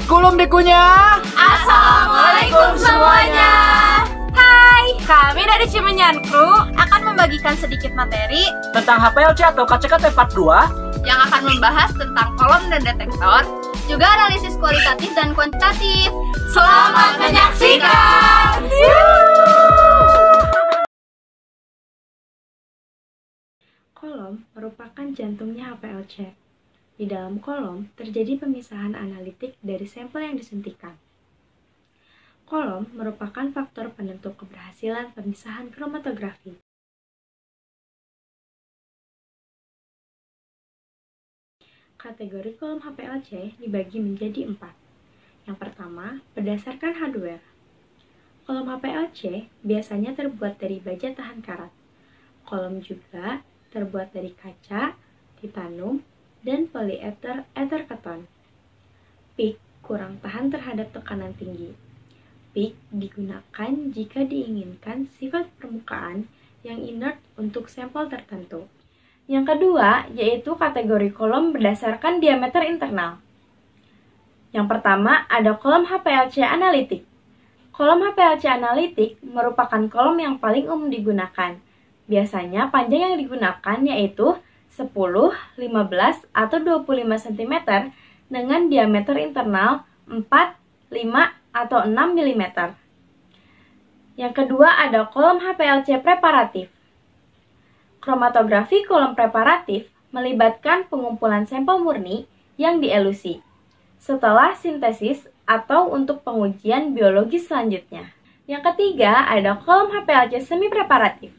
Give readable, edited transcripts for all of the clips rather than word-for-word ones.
Kulum dikunya. Assalamualaikum semuanya. Hai, kami dari Cimenyan Crew akan membagikan sedikit materi Tentang HPLC atau KCKT Part 2 yang akan membahas tentang kolom dan detektor, juga analisis kualitatif dan kuantitatif. Selamat menyaksikan. Kolom merupakan jantungnya HPLC. Di dalam kolom terjadi pemisahan analitik dari sampel yang disuntikan. Kolom merupakan faktor penentu keberhasilan pemisahan kromatografi. Kategori kolom HPLC dibagi menjadi 4. Yang pertama, berdasarkan hardware. Kolom HPLC biasanya terbuat dari baja tahan karat. Kolom juga terbuat dari kaca, titanium, dan polieter keton. PIC kurang tahan terhadap tekanan tinggi. PIC digunakan jika diinginkan sifat permukaan yang inert untuk sampel tertentu. Yang kedua, yaitu kategori kolom berdasarkan diameter internal. Yang pertama, ada kolom HPLC analitik. Kolom HPLC analitik merupakan kolom yang paling umum digunakan. Biasanya panjang yang digunakan yaitu 10, 15, atau 25 cm dengan diameter internal 4, 5, atau 6 mm. Yang kedua ada kolom HPLC preparatif. Kromatografi kolom preparatif melibatkan pengumpulan sampel murni yang dielusi setelah sintesis atau untuk pengujian biologis selanjutnya. Yang ketiga ada kolom HPLC semi preparatif.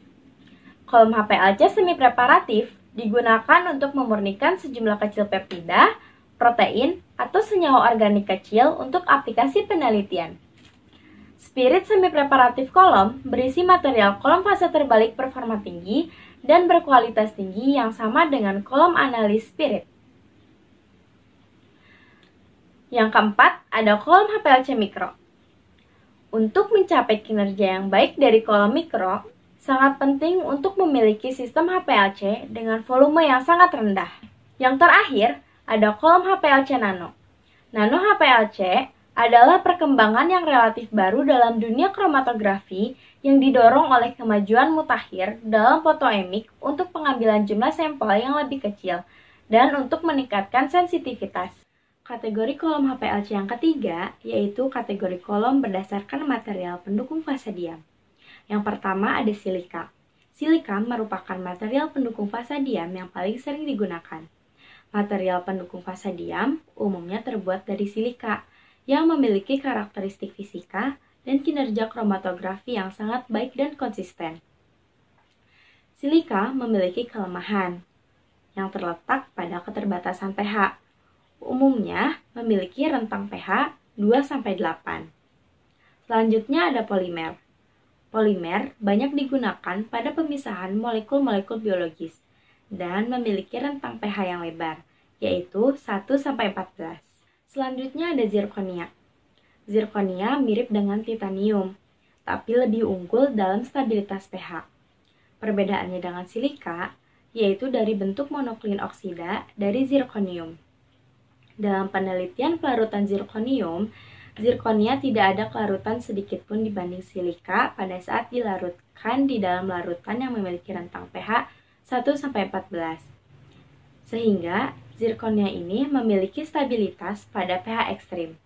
Kolom HPLC semi preparatif digunakan untuk memurnikan sejumlah kecil peptida, protein, atau senyawa organik kecil untuk aplikasi penelitian. Spirit semi-preparatif kolom berisi material kolom fase terbalik performa tinggi dan berkualitas tinggi yang sama dengan kolom analis spirit. Yang keempat, ada kolom HPLC mikro. Untuk mencapai kinerja yang baik dari kolom mikro, sangat penting untuk memiliki sistem HPLC dengan volume yang sangat rendah. Yang terakhir, ada kolom HPLC nano. Nano HPLC adalah perkembangan yang relatif baru dalam dunia kromatografi yang didorong oleh kemajuan mutakhir dalam fotoemik untuk pengambilan jumlah sampel yang lebih kecil dan untuk meningkatkan sensitivitas. Kategori kolom HPLC yang ketiga yaitu kategori kolom berdasarkan material pendukung fase diam. Yang pertama ada silika. Silika merupakan material pendukung fasa diam yang paling sering digunakan. Material pendukung fasa diam umumnya terbuat dari silika yang memiliki karakteristik fisika dan kinerja kromatografi yang sangat baik dan konsisten. Silika memiliki kelemahan yang terletak pada keterbatasan pH. Umumnya memiliki rentang pH 2-8. Selanjutnya ada polimer. Polimer banyak digunakan pada pemisahan molekul-molekul biologis dan memiliki rentang pH yang lebar, yaitu 1-14. Selanjutnya ada zirkonia. Zirkonia mirip dengan titanium, tapi lebih unggul dalam stabilitas pH. Perbedaannya dengan silika, yaitu dari bentuk monoklin oksida dari zirkonium. Dalam penelitian pelarutan zirkonium, zirkonia tidak ada kelarutan sedikit pun dibanding silika pada saat dilarutkan di dalam larutan yang memiliki rentang pH 1-14. Sehingga zirkonia ini memiliki stabilitas pada pH ekstrim.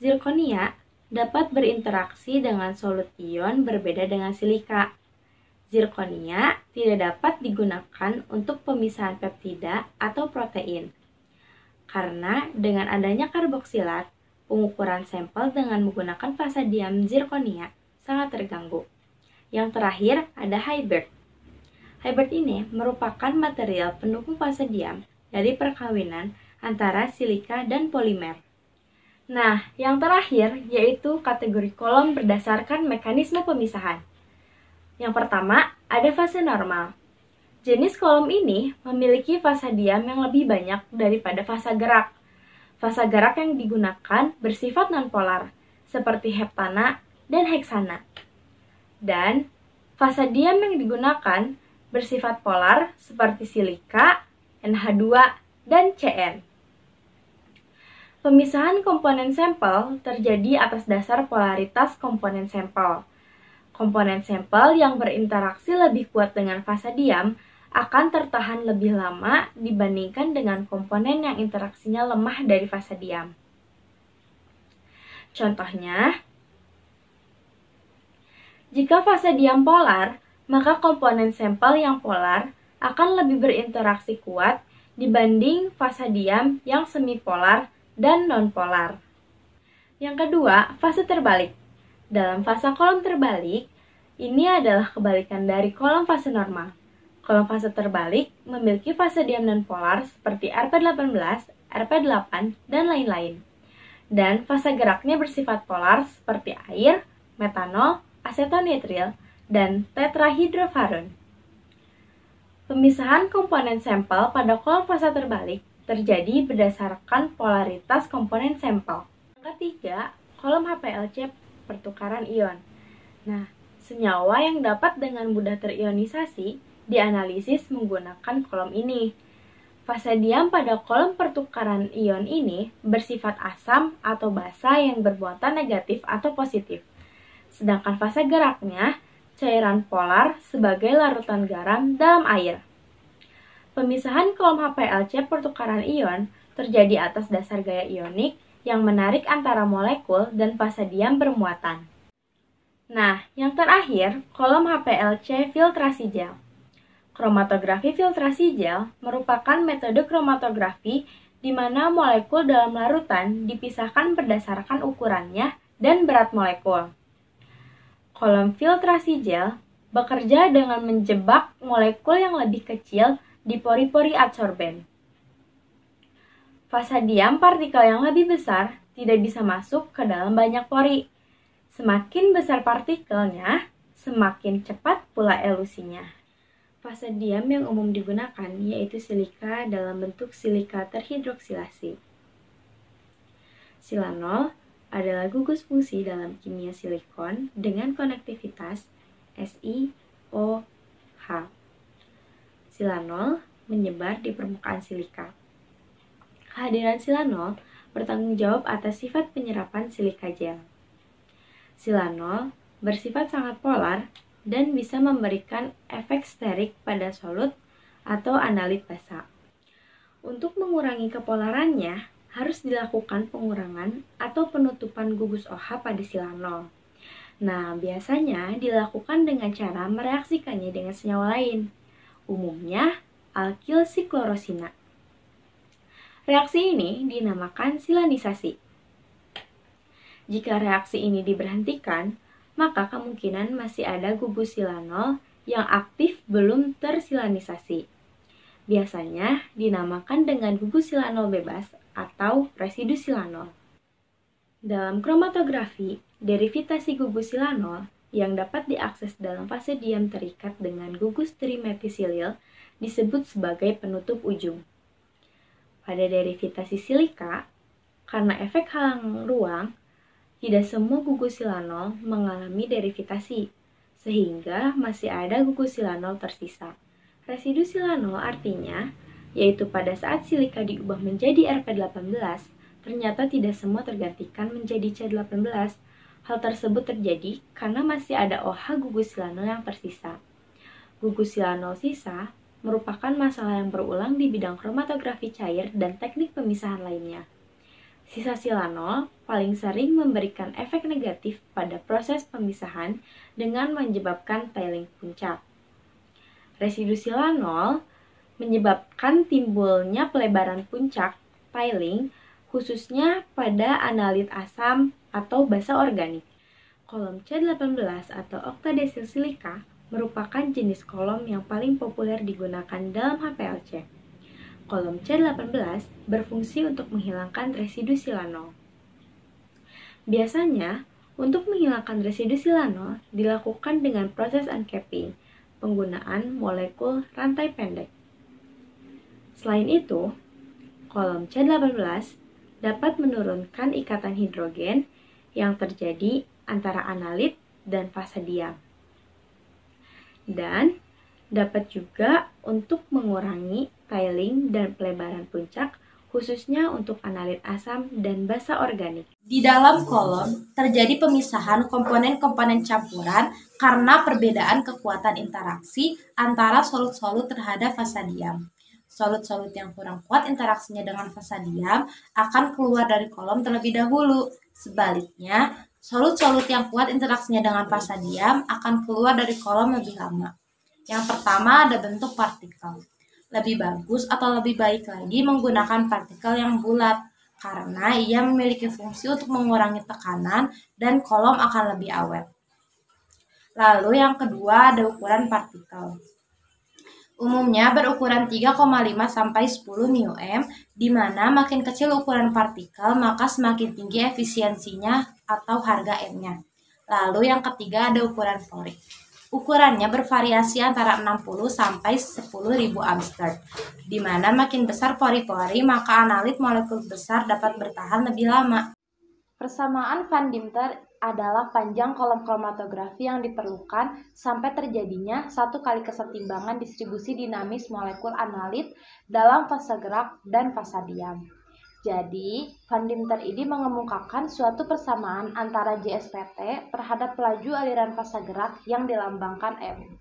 Zirkonia dapat berinteraksi dengan solut ion berbeda dengan silika. Zirkonia tidak dapat digunakan untuk pemisahan peptida atau protein. Karena dengan adanya karboksilat, pengukuran sampel dengan menggunakan fasa diam zirkonia sangat terganggu. Yang terakhir ada hybrid. Hybrid ini merupakan material pendukung fasa diam dari perkawinan antara silika dan polimer. Nah, yang terakhir yaitu kategori kolom berdasarkan mekanisme pemisahan. Yang pertama, ada fase normal. Jenis kolom ini memiliki fasa diam yang lebih banyak daripada fasa gerak. Fasa gerak yang digunakan bersifat nonpolar, seperti heptana dan heksana. Dan fasa diam yang digunakan bersifat polar, seperti silika, NH2, dan CN. Pemisahan komponen sampel terjadi atas dasar polaritas komponen sampel. Komponen sampel yang berinteraksi lebih kuat dengan fasa diam akan tertahan lebih lama dibandingkan dengan komponen yang interaksinya lemah dari fasa diam. Contohnya, jika fasa diam polar, maka komponen sampel yang polar akan lebih berinteraksi kuat dibanding fasa diam yang semipolar dan nonpolar. Yang kedua, fase terbalik. Dalam fase kolom terbalik, ini adalah kebalikan dari kolom fase normal. Kolom fase terbalik memiliki fase diam nonpolar seperti Rp18, Rp8, dan lain-lain. Dan fase geraknya bersifat polar seperti air, metanol, asetonitril, dan tetrahidrofuran. Pemisahan komponen sampel pada kolom fase terbalik terjadi berdasarkan polaritas komponen sampel. Yang ketiga, kolom HPLC pertukaran ion. Nah, senyawa yang dapat dengan mudah terionisasi dianalisis menggunakan kolom ini. Fase diam pada kolom pertukaran ion ini bersifat asam atau basa yang bermuatan negatif atau positif. Sedangkan fase geraknya cairan polar sebagai larutan garam dalam air. Pemisahan kolom HPLC pertukaran ion terjadi atas dasar gaya ionik yang menarik antara molekul dan fase diam bermuatan. Nah, yang terakhir, kolom HPLC filtrasi gel. Kromatografi filtrasi gel merupakan metode kromatografi di mana molekul dalam larutan dipisahkan berdasarkan ukurannya dan berat molekul. Kolom filtrasi gel bekerja dengan menjebak molekul yang lebih kecil di pori-pori adsorben. Fase diam partikel yang lebih besar tidak bisa masuk ke dalam banyak pori. Semakin besar partikelnya, semakin cepat pula elusinya. Fase diam yang umum digunakan yaitu silika dalam bentuk silika terhidroksilasi. Silanol adalah gugus fungsi dalam kimia silikon dengan konektivitas SiOH. Silanol menyebar di permukaan silika. Kehadiran silanol bertanggung jawab atas sifat penyerapan silika gel. Silanol bersifat sangat polar dan bisa memberikan efek sterik pada solut atau analit basa. Untuk mengurangi kepolarannya, harus dilakukan pengurangan atau penutupan gugus OH pada silanol. Nah, biasanya dilakukan dengan cara mereaksikannya dengan senyawa lain, umumnya alkil siklorosina. Reaksi ini dinamakan silanisasi. Jika reaksi ini diberhentikan, maka kemungkinan masih ada gugus silanol yang aktif belum tersilanisasi. Biasanya dinamakan dengan gugus silanol bebas atau residu silanol. Dalam kromatografi, derivitasi gugus silanol yang dapat diakses dalam fase diam terikat dengan gugus trimetisilil disebut sebagai penutup ujung. Pada derivitasi silika, karena efek halang ruang, tidak semua gugus silanol mengalami derivitasi, sehingga masih ada gugus silanol tersisa. Residu silanol artinya, yaitu pada saat silika diubah menjadi Rp18, ternyata tidak semua tergantikan menjadi C18. Hal tersebut terjadi karena masih ada OH gugus silanol yang tersisa. Gugus silanol sisa merupakan masalah yang berulang di bidang kromatografi cair dan teknik pemisahan lainnya. Sisa silanol paling sering memberikan efek negatif pada proses pemisahan dengan menyebabkan tiling puncak. Residu silanol menyebabkan timbulnya pelebaran puncak tiling khususnya pada analit asam atau basa organik. Kolom C18 atau oktadesil silika merupakan jenis kolom yang paling populer digunakan dalam HPLC. Kolom C18 berfungsi untuk menghilangkan residu silanol. Biasanya, untuk menghilangkan residu silanol dilakukan dengan proses uncapping, penggunaan molekul rantai pendek. Selain itu, kolom C18 dapat menurunkan ikatan hidrogen yang terjadi antara analit dan fase diam. Dan dapat juga untuk mengurangi tiling dan pelebaran puncak khususnya untuk analit asam dan basa organik. Di dalam kolom terjadi pemisahan komponen-komponen campuran karena perbedaan kekuatan interaksi antara solut-solut terhadap fasa diam. Solut-solut yang kurang kuat interaksinya dengan fasa diam akan keluar dari kolom terlebih dahulu. Sebaliknya, solut-solut yang kuat interaksinya dengan fasa diam akan keluar dari kolom lebih lama. Yang pertama ada bentuk partikel. Lebih bagus atau lebih baik lagi menggunakan partikel yang bulat, karena ia memiliki fungsi untuk mengurangi tekanan dan kolom akan lebih awet. Lalu yang kedua ada ukuran partikel. Umumnya berukuran 3,5 sampai 10 μm, di mana makin kecil ukuran partikel maka semakin tinggi efisiensinya atau harga M-nya. Lalu yang ketiga ada ukuran pori. Ukurannya bervariasi antara 60 sampai 10.000 Amsterd, di mana makin besar pori-pori maka analit molekul besar dapat bertahan lebih lama. Persamaan Van Dimter adalah panjang kolom kromatografi yang diperlukan sampai terjadinya satu kali kesetimbangan distribusi dinamis molekul analit dalam fase gerak dan fasa diam. Jadi, Van Dimter ini mengemukakan suatu persamaan antara JSPT terhadap laju aliran fasa gerak yang dilambangkan M.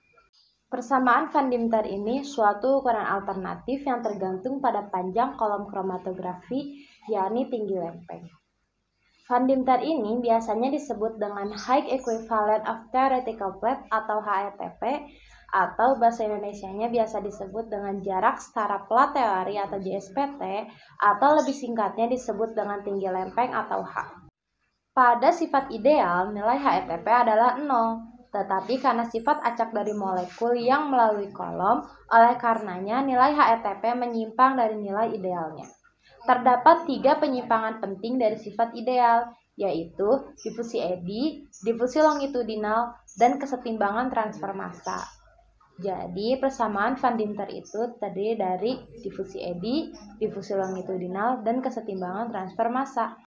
Persamaan Van Dimter ini suatu ukuran alternatif yang tergantung pada panjang kolom kromatografi, yakni tinggi lempeng. Van Dimter ini biasanya disebut dengan Height Equivalent of Theoretical Plate atau HETP, atau bahasa Indonesianya biasa disebut dengan jarak setara plat teori atau JSPT, atau lebih singkatnya disebut dengan tinggi lempeng atau H. Pada sifat ideal, nilai HETP adalah 0, tetapi karena sifat acak dari molekul yang melalui kolom, oleh karenanya nilai HETP menyimpang dari nilai idealnya. Terdapat 3 penyimpangan penting dari sifat ideal, yaitu difusi eddy, difusi longitudinal, dan kesetimbangan transfer massa. Jadi, persamaan Van Dimter itu terdiri dari difusi eddy, difusi longitudinal, dan kesetimbangan transfer massa.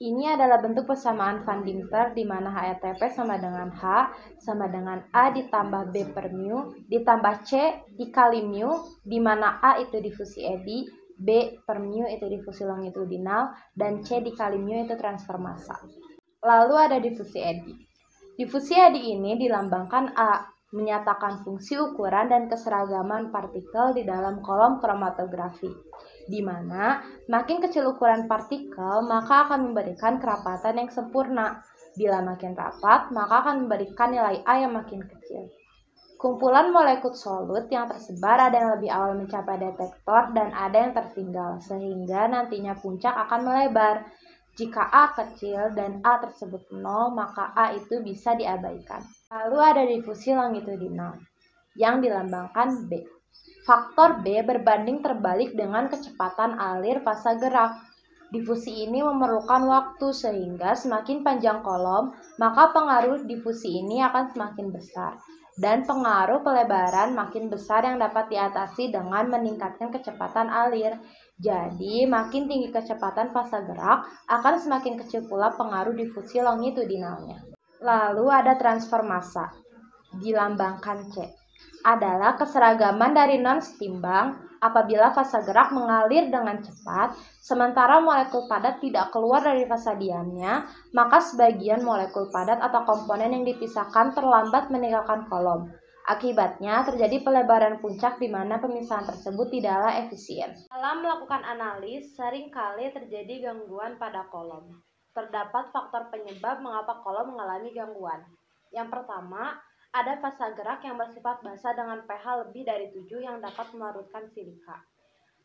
Ini adalah bentuk persamaan Van Dimter di mana HETP sama dengan H sama dengan A ditambah B per mu ditambah C dikali mu, di mana A itu difusi eddy, B per mu itu difusi longitudinal, dan C dikali mu itu transfer massa. Lalu ada difusi eddy. Difusi eddy ini dilambangkan A, menyatakan fungsi ukuran dan keseragaman partikel di dalam kolom kromatografi, di mana makin kecil ukuran partikel maka akan memberikan kerapatan yang sempurna. Bila makin rapat, maka akan memberikan nilai A yang makin kecil. Kumpulan molekul solut yang tersebar ada yang lebih awal mencapai detektor dan ada yang tertinggal, sehingga nantinya puncak akan melebar. Jika A kecil dan A tersebut 0, maka A itu bisa diabaikan. Lalu ada difusi longitudinal, yang dilambangkan B. Faktor B berbanding terbalik dengan kecepatan alir fasa gerak. Difusi ini memerlukan waktu, sehingga semakin panjang kolom, maka pengaruh difusi ini akan semakin besar. Dan pengaruh pelebaran makin besar yang dapat diatasi dengan meningkatkan kecepatan alir. Jadi, makin tinggi kecepatan fasa gerak, akan semakin kecil pula pengaruh difusi longitudinalnya. Lalu ada transfer massa, dilambangkan C. Adalah keseragaman dari non setimbang apabila fasa gerak mengalir dengan cepat, sementara molekul padat tidak keluar dari fasa diamnya, maka sebagian molekul padat atau komponen yang dipisahkan terlambat meninggalkan kolom. Akibatnya terjadi pelebaran puncak di mana pemisahan tersebut tidaklah efisien. Dalam melakukan analis, seringkali terjadi gangguan pada kolom. Terdapat faktor penyebab mengapa kolom mengalami gangguan. Yang pertama, ada fasa gerak yang bersifat basa dengan pH lebih dari 7 yang dapat melarutkan silika.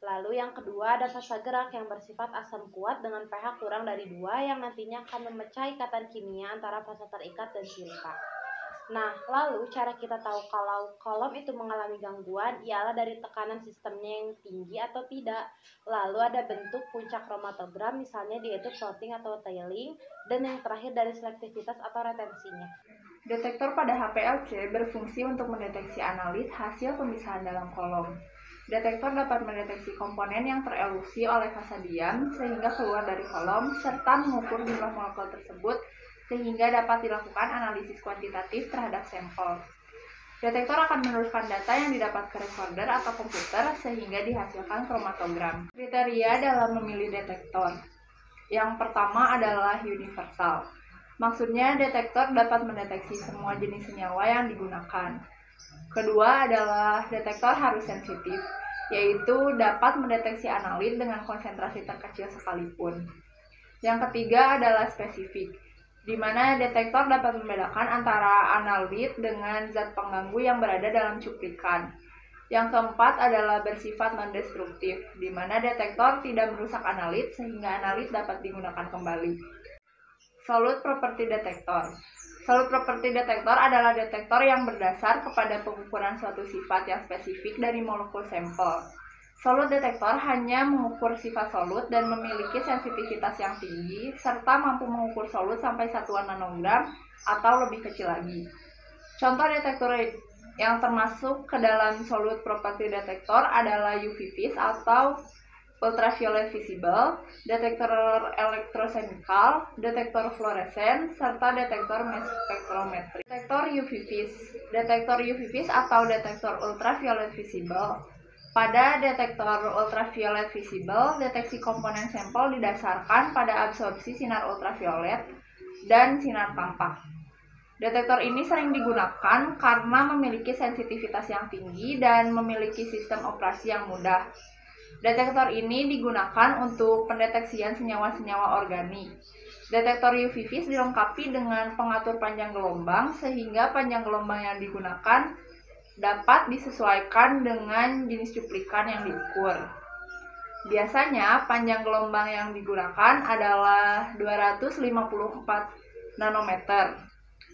Lalu yang kedua ada fasa gerak yang bersifat asam kuat dengan pH kurang dari 2 yang nantinya akan memecah ikatan kimia antara fasa terikat dan silika. Nah, lalu cara kita tahu kalau kolom itu mengalami gangguan ialah dari tekanan sistemnya yang tinggi atau tidak. Lalu ada bentuk puncak kromatogram, misalnya yaitu floating atau tailing, dan yang terakhir dari selektivitas atau retensinya. Detektor pada HPLC berfungsi untuk mendeteksi analit hasil pemisahan dalam kolom. Detektor dapat mendeteksi komponen yang terelusi oleh fasa diam sehingga keluar dari kolom, serta mengukur jumlah molekul tersebut sehingga dapat dilakukan analisis kuantitatif terhadap sampel. Detektor akan meneruskan data yang didapat ke recorder atau komputer sehingga dihasilkan kromatogram. Kriteria dalam memilih detektor. Yang pertama adalah universal. Maksudnya detektor dapat mendeteksi semua jenis senyawa yang digunakan. Kedua adalah detektor harus sensitif, yaitu dapat mendeteksi analit dengan konsentrasi terkecil sekalipun. Yang ketiga adalah spesifik, di mana detektor dapat membedakan antara analit dengan zat pengganggu yang berada dalam cuplikan. Yang keempat adalah bersifat non-destruktif, di mana detektor tidak merusak analit sehingga analit dapat digunakan kembali. Solute property detektor. Solute property detektor adalah detektor yang berdasar kepada pengukuran suatu sifat yang spesifik dari molekul sampel. Solute detektor hanya mengukur sifat solut dan memiliki sensitivitas yang tinggi, serta mampu mengukur solut sampai satuan nanogram atau lebih kecil lagi. Contoh detektor yang termasuk ke dalam solute property detektor adalah UV-Vis atau ultraviolet visible, detektor elektrochemical, detektor fluoresen, serta detektor mass spectrometry. Detektor UV-Vis. Detektor UV-Vis atau detektor ultraviolet visible. Pada detektor ultraviolet visible, deteksi komponen sampel didasarkan pada absorpsi sinar ultraviolet dan sinar tampak. Detektor ini sering digunakan karena memiliki sensitivitas yang tinggi dan memiliki sistem operasi yang mudah. Detektor ini digunakan untuk pendeteksian senyawa-senyawa organik. Detektor UV-Vis dilengkapi dengan pengatur panjang gelombang sehingga panjang gelombang yang digunakan dapat disesuaikan dengan jenis cuplikan yang diukur. Biasanya panjang gelombang yang digunakan adalah 254 nanometer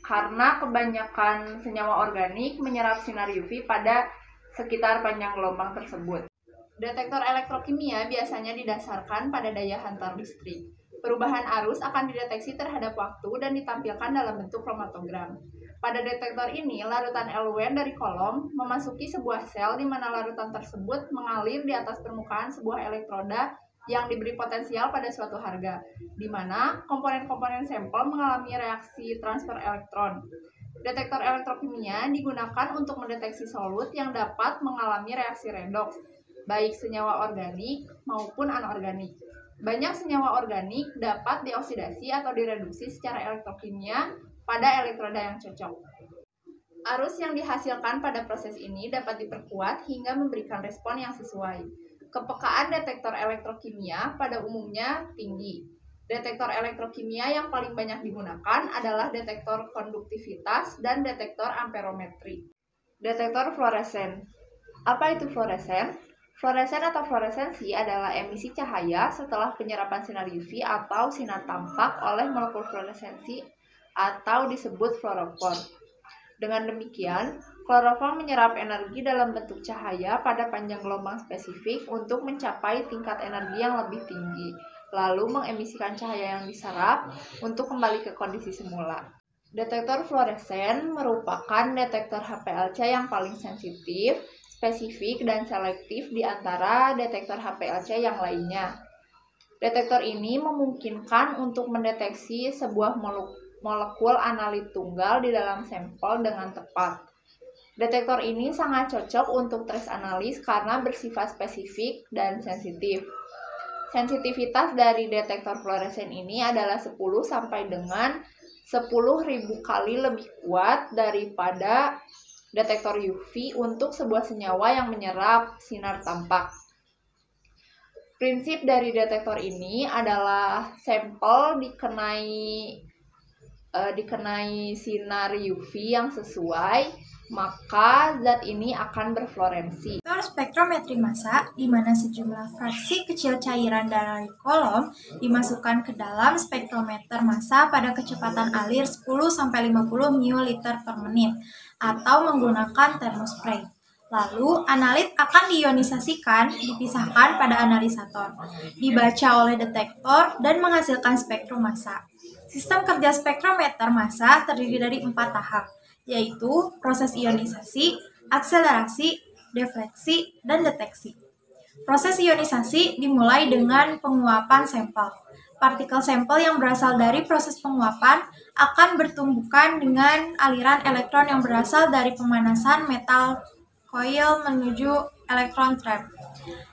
karena kebanyakan senyawa organik menyerap sinar UV pada sekitar panjang gelombang tersebut. Detektor elektrokimia biasanya didasarkan pada daya hantar listrik. Perubahan arus akan dideteksi terhadap waktu dan ditampilkan dalam bentuk kromatogram. Pada detektor ini, larutan eluen dari kolom memasuki sebuah sel di mana larutan tersebut mengalir di atas permukaan sebuah elektroda yang diberi potensial pada suatu harga, di mana komponen-komponen sampel mengalami reaksi transfer elektron. Detektor elektrokimia digunakan untuk mendeteksi solut yang dapat mengalami reaksi redoks, baik senyawa organik maupun anorganik. Banyak senyawa organik dapat dioksidasi atau direduksi secara elektrokimia pada elektroda yang cocok. Arus yang dihasilkan pada proses ini dapat diperkuat hingga memberikan respon yang sesuai. Kepekaan detektor elektrokimia pada umumnya tinggi. Detektor elektrokimia yang paling banyak digunakan adalah detektor konduktivitas dan detektor amperometri. Detektor fluoresen. Apa itu fluoresen? Fluoresen atau fluoresensi adalah emisi cahaya setelah penyerapan sinar UV atau sinar tampak oleh molekul fluoresensi atau disebut fluorofor. Dengan demikian, klorofil menyerap energi dalam bentuk cahaya pada panjang gelombang spesifik untuk mencapai tingkat energi yang lebih tinggi, lalu mengemisikan cahaya yang diserap untuk kembali ke kondisi semula. Detektor fluoresen merupakan detektor HPLC yang paling sensitif, spesifik, dan selektif di antara detektor HPLC yang lainnya. Detektor ini memungkinkan untuk mendeteksi sebuah molekul analit tunggal di dalam sampel dengan tepat. Detektor ini sangat cocok untuk trace analis karena bersifat spesifik dan sensitif. Sensitivitas dari detektor fluoresen ini adalah 10 sampai dengan 10.000 kali lebih kuat daripada detektor UV untuk sebuah senyawa yang menyerap sinar tampak. Prinsip dari detektor ini adalah sampel dikenai sinar UV yang sesuai, maka zat ini akan berfluorensi. Detektor spektrometri massa, di mana sejumlah fraksi kecil cairan dari kolom dimasukkan ke dalam spektrometer massa pada kecepatan alir 10-50 ml per menit, atau menggunakan termospray. Lalu, analit akan diionisasikan, dipisahkan pada analisator, dibaca oleh detektor, dan menghasilkan spektrum massa. Sistem kerja spektrometer massa terdiri dari 4 tahap, yaitu proses ionisasi, akselerasi, defleksi, dan deteksi. Proses ionisasi dimulai dengan penguapan sampel. partikel sampel yang berasal dari proses penguapan akan bertumbukan dengan aliran elektron yang berasal dari pemanasan metal coil menuju elektron trap.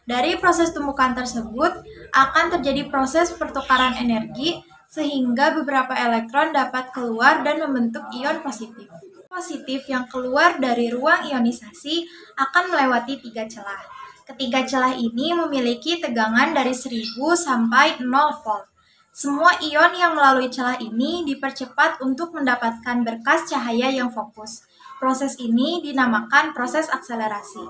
Dari proses tumbukan tersebut akan terjadi proses pertukaran energi sehingga beberapa elektron dapat keluar dan membentuk ion positif. Positif yang keluar dari ruang ionisasi akan melewati 3 celah. Ketiga celah ini memiliki tegangan dari 1000 sampai 0 volt. Semua ion yang melalui celah ini dipercepat untuk mendapatkan berkas cahaya yang fokus. Proses ini dinamakan proses akselerasi.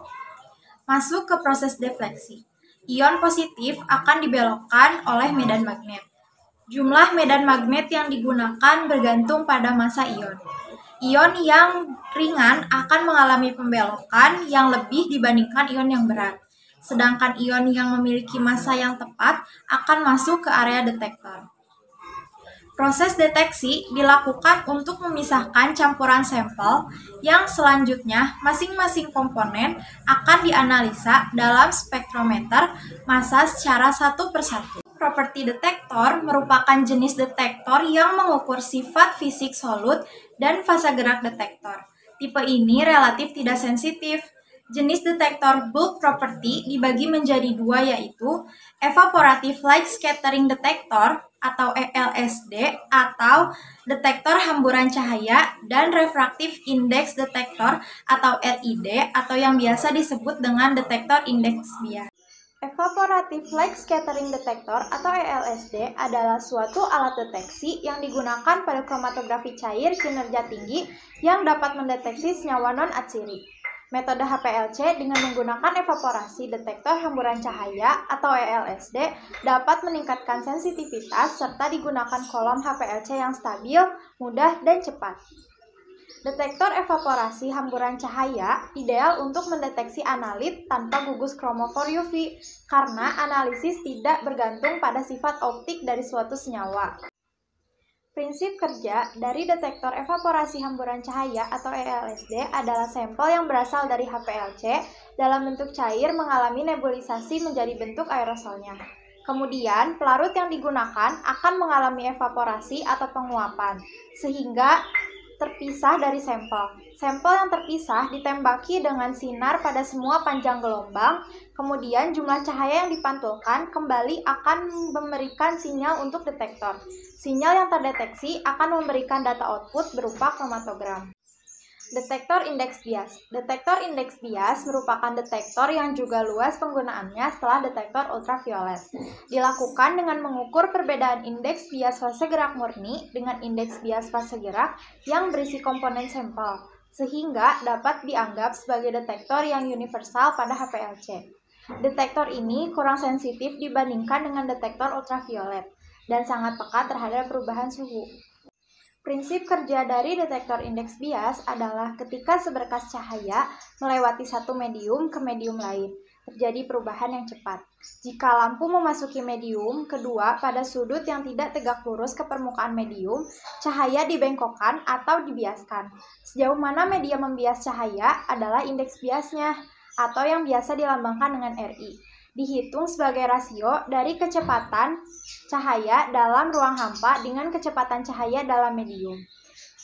Masuk ke proses defleksi. Ion positif akan dibelokkan oleh medan magnet. Jumlah medan magnet yang digunakan bergantung pada massa ion. Ion yang ringan akan mengalami pembelokan yang lebih dibandingkan ion yang berat. Sedangkan ion yang memiliki massa yang tepat akan masuk ke area detektor. Proses deteksi dilakukan untuk memisahkan campuran sampel yang selanjutnya masing-masing komponen akan dianalisa dalam spektrometer massa secara satu persatu. Properti detektor merupakan jenis detektor yang mengukur sifat fisik solut dan fasa gerak detektor. Tipe ini relatif tidak sensitif. Jenis detektor bulk property dibagi menjadi 2 yaitu evaporative light scattering detector atau ELSD atau detektor hamburan cahaya dan refractive index detector atau LED atau yang biasa disebut dengan detektor indeks bias. Evaporative Light Scattering Detector atau ELSD adalah suatu alat deteksi yang digunakan pada kromatografi cair kinerja tinggi yang dapat mendeteksi senyawa non-atsiri. Metode HPLC dengan menggunakan evaporasi detektor hamburan cahaya atau ELSD dapat meningkatkan sensitivitas serta digunakan kolom HPLC yang stabil, mudah, dan cepat. Detektor evaporasi hamburan cahaya ideal untuk mendeteksi analit tanpa gugus kromofor UV karena analisis tidak bergantung pada sifat optik dari suatu senyawa. Prinsip kerja dari detektor evaporasi hamburan cahaya atau ELSD adalah sampel yang berasal dari HPLC dalam bentuk cair mengalami nebulisasi menjadi bentuk aerosolnya. Kemudian, pelarut yang digunakan akan mengalami evaporasi atau penguapan, sehingga terpisah dari sampel. Sampel yang terpisah ditembaki dengan sinar pada semua panjang gelombang, kemudian jumlah cahaya yang dipantulkan kembali akan memberikan sinyal untuk detektor. Sinyal yang terdeteksi akan memberikan data output berupa kromatogram. Detektor indeks bias. Detektor indeks bias merupakan detektor yang juga luas penggunaannya setelah detektor ultraviolet. Dilakukan dengan mengukur perbedaan indeks bias fase gerak murni dengan indeks bias fase gerak yang berisi komponen sampel, sehingga dapat dianggap sebagai detektor yang universal pada HPLC. Detektor ini kurang sensitif dibandingkan dengan detektor ultraviolet dan sangat peka terhadap perubahan suhu. Prinsip kerja dari detektor indeks bias adalah ketika seberkas cahaya melewati satu medium ke medium lain, terjadi perubahan yang cepat. Jika lampu memasuki medium kedua pada sudut yang tidak tegak lurus ke permukaan medium, cahaya dibengkokkan atau dibiaskan. Sejauh mana media membias cahaya adalah indeks biasnya, atau yang biasa dilambangkan dengan RI. Dihitung sebagai rasio dari kecepatan cahaya dalam ruang hampa dengan kecepatan cahaya dalam medium.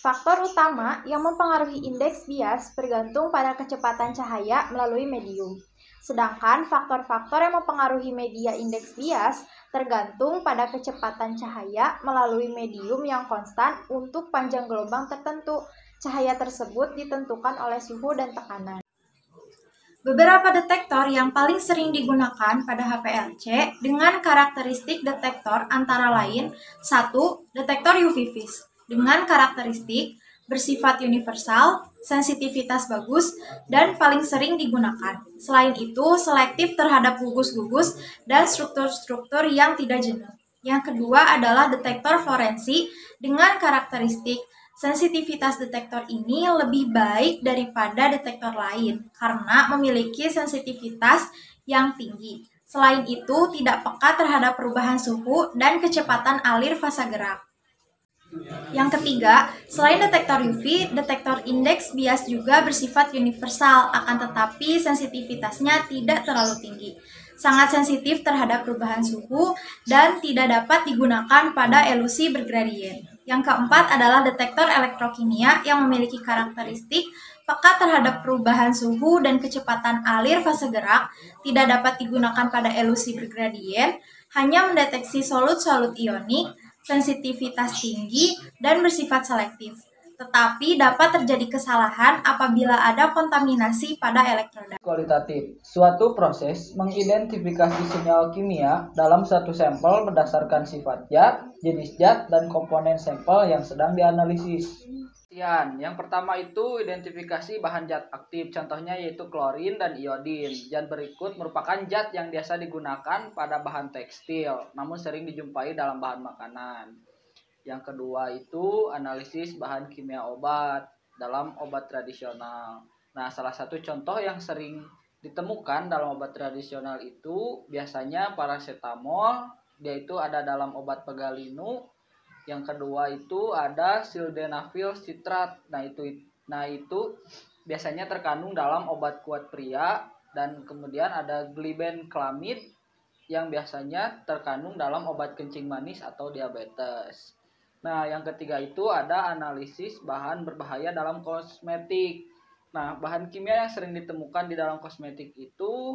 Faktor utama yang mempengaruhi indeks bias bergantung pada kecepatan cahaya melalui medium. Sedangkan faktor-faktor yang mempengaruhi media indeks bias tergantung pada kecepatan cahaya melalui medium yang konstan untuk panjang gelombang tertentu. Cahaya tersebut ditentukan oleh suhu dan tekanan. Beberapa detektor yang paling sering digunakan pada HPLC dengan karakteristik detektor antara lain 1. Detektor UV vis dengan karakteristik bersifat universal, sensitivitas bagus, dan paling sering digunakan. Selain itu, selektif terhadap gugus-gugus dan struktur-struktur yang tidak jenuh. Yang kedua adalah detektor fluorensi dengan karakteristik sensitivitas detektor ini lebih baik daripada detektor lain karena memiliki sensitivitas yang tinggi. Selain itu, tidak peka terhadap perubahan suhu dan kecepatan alir fasa gerak. Yang ketiga, selain detektor UV, detektor indeks bias juga bersifat universal, akan tetapi sensitivitasnya tidak terlalu tinggi. sangat sensitif terhadap perubahan suhu, dan tidak dapat digunakan pada elusi bergradien. Yang keempat adalah detektor elektrokimia yang memiliki karakteristik peka terhadap perubahan suhu dan kecepatan alir fase gerak, tidak dapat digunakan pada elusi bergradien, hanya mendeteksi solut-solut ionik, sensitivitas tinggi, dan bersifat selektif. Tetapi dapat terjadi kesalahan apabila ada kontaminasi pada elektroda. Kualitatif, suatu proses mengidentifikasi senyawa kimia dalam satu sampel berdasarkan sifat zat, jenis zat, dan komponen sampel yang sedang dianalisis. Yang pertama itu identifikasi bahan zat aktif, contohnya yaitu klorin dan iodin. Dan berikut merupakan zat yang biasa digunakan pada bahan tekstil, namun sering dijumpai dalam bahan makanan. Yang kedua itu analisis bahan kimia obat dalam obat tradisional. Nah, salah satu contoh yang sering ditemukan dalam obat tradisional itu biasanya paracetamol, yaitu ada dalam obat pegalinu. Yang kedua itu ada sildenafil sitrat. Nah itu biasanya terkandung dalam obat kuat pria, dan kemudian ada glibenclamid yang biasanya terkandung dalam obat kencing manis atau diabetes. Nah, yang ketiga itu ada analisis bahan berbahaya dalam kosmetik. Nah, bahan kimia yang sering ditemukan di dalam kosmetik itu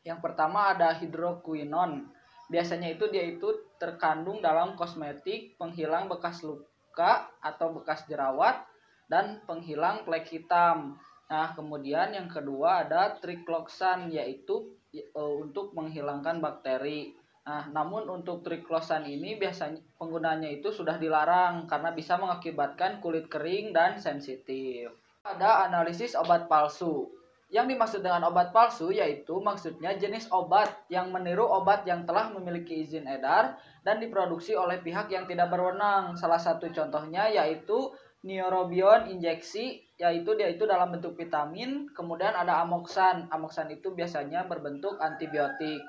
yang pertama ada hidroquinon. Biasanya dia itu terkandung dalam kosmetik penghilang bekas luka atau bekas jerawat dan penghilang flek hitam. Nah, kemudian yang kedua ada triclosan, yaitu untuk menghilangkan bakteri. Nah, namun untuk triclosan ini biasanya penggunaannya itu sudah dilarang karena bisa mengakibatkan kulit kering dan sensitif. Ada analisis obat palsu. Yang dimaksud dengan obat palsu yaitu maksudnya jenis obat yang meniru obat yang telah memiliki izin edar dan diproduksi oleh pihak yang tidak berwenang. Salah satu contohnya yaitu neurobion injeksi, yaitu dia itu dalam bentuk vitamin. Kemudian ada amoxan. Amoxan itu biasanya berbentuk antibiotik.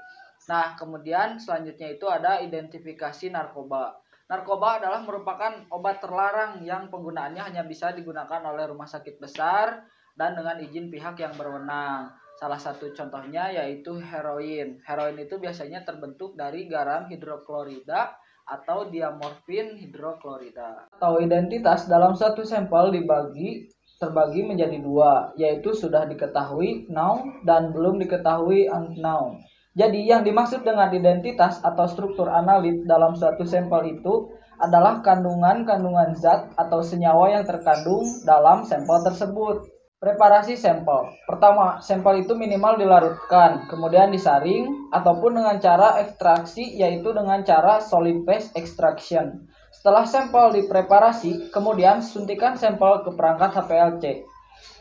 Nah, kemudian selanjutnya itu ada identifikasi narkoba. Narkoba adalah merupakan obat terlarang yang penggunaannya hanya bisa digunakan oleh rumah sakit besar dan dengan izin pihak yang berwenang. Salah satu contohnya yaitu heroin. Heroin itu biasanya terbentuk dari garam hidroklorida atau diamorfin hidroklorida. Atau identitas dalam satu sampel terbagi menjadi dua, yaitu sudah diketahui known dan belum diketahui unknown. Jadi yang dimaksud dengan identitas atau struktur analit dalam suatu sampel itu adalah kandungan zat atau senyawa yang terkandung dalam sampel tersebut. Preparasi sampel. Pertama, sampel itu minimal dilarutkan, kemudian disaring ataupun dengan cara ekstraksi, yaitu dengan cara solid phase extraction. Setelah sampel dipreparasi, kemudian suntikan sampel ke perangkat HPLC.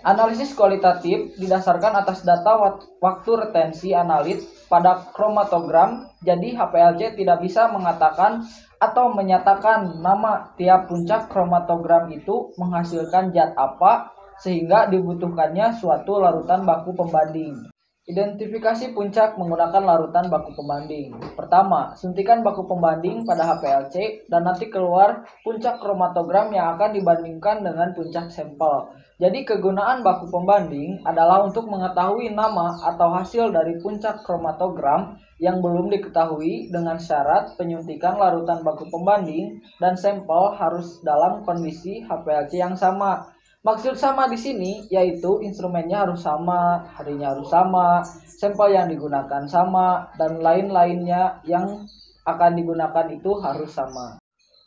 Analisis kualitatif didasarkan atas data waktu retensi analit pada kromatogram, jadi HPLC tidak bisa mengatakan atau menyatakan nama tiap puncak kromatogram itu menghasilkan zat apa, sehingga dibutuhkannya suatu larutan baku pembanding. Identifikasi puncak menggunakan larutan baku pembanding. Pertama, suntikan baku pembanding pada HPLC dan nanti keluar puncak kromatogram yang akan dibandingkan dengan puncak sampel. Jadi kegunaan baku pembanding adalah untuk mengetahui nama atau hasil dari puncak kromatogram yang belum diketahui dengan syarat penyuntikan larutan baku pembanding dan sampel harus dalam kondisi HPLC yang sama. Maksud sama di sini yaitu instrumennya harus sama, harinya harus sama, sampel yang digunakan sama, dan lain-lainnya yang akan digunakan itu harus sama.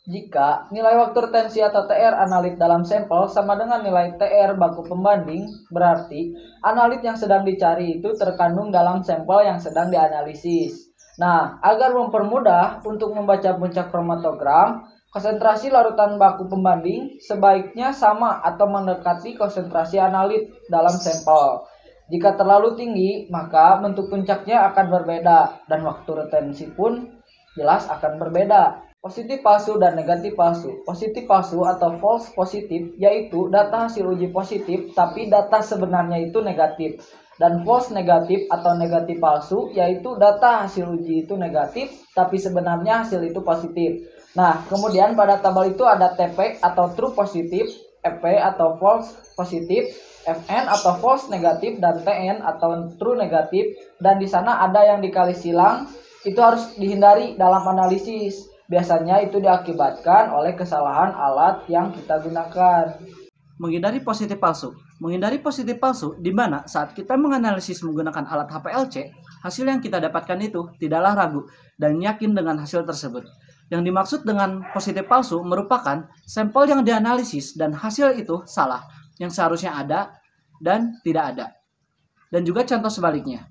Jika nilai waktu retensi atau TR analit dalam sampel sama dengan nilai TR baku pembanding, berarti analit yang sedang dicari itu terkandung dalam sampel yang sedang dianalisis. Nah, agar mempermudah untuk membaca puncak kromatogram, konsentrasi larutan baku pembanding sebaiknya sama atau mendekati konsentrasi analit dalam sampel. Jika terlalu tinggi, maka bentuk puncaknya akan berbeda dan waktu retensi pun jelas akan berbeda. Positif palsu dan negatif palsu. Positif palsu atau false positif yaitu data hasil uji positif tapi data sebenarnya itu negatif. Dan false negatif atau negatif palsu yaitu data hasil uji itu negatif tapi sebenarnya hasil itu positif. Nah, kemudian pada tabel itu ada TP atau true positif, Fe atau false positif, Fn atau false negatif, dan Tn atau true negatif. Dan di sana ada yang dikali silang, itu harus dihindari dalam analisis. Biasanya itu diakibatkan oleh kesalahan alat yang kita gunakan. Menghindari positif palsu. Menghindari positif palsu di mana saat kita menganalisis menggunakan alat HPLC, hasil yang kita dapatkan itu tidaklah ragu dan yakin dengan hasil tersebut. Yang dimaksud dengan positif palsu merupakan sampel yang dianalisis dan hasil itu salah, yang seharusnya ada dan tidak ada. Dan juga contoh sebaliknya.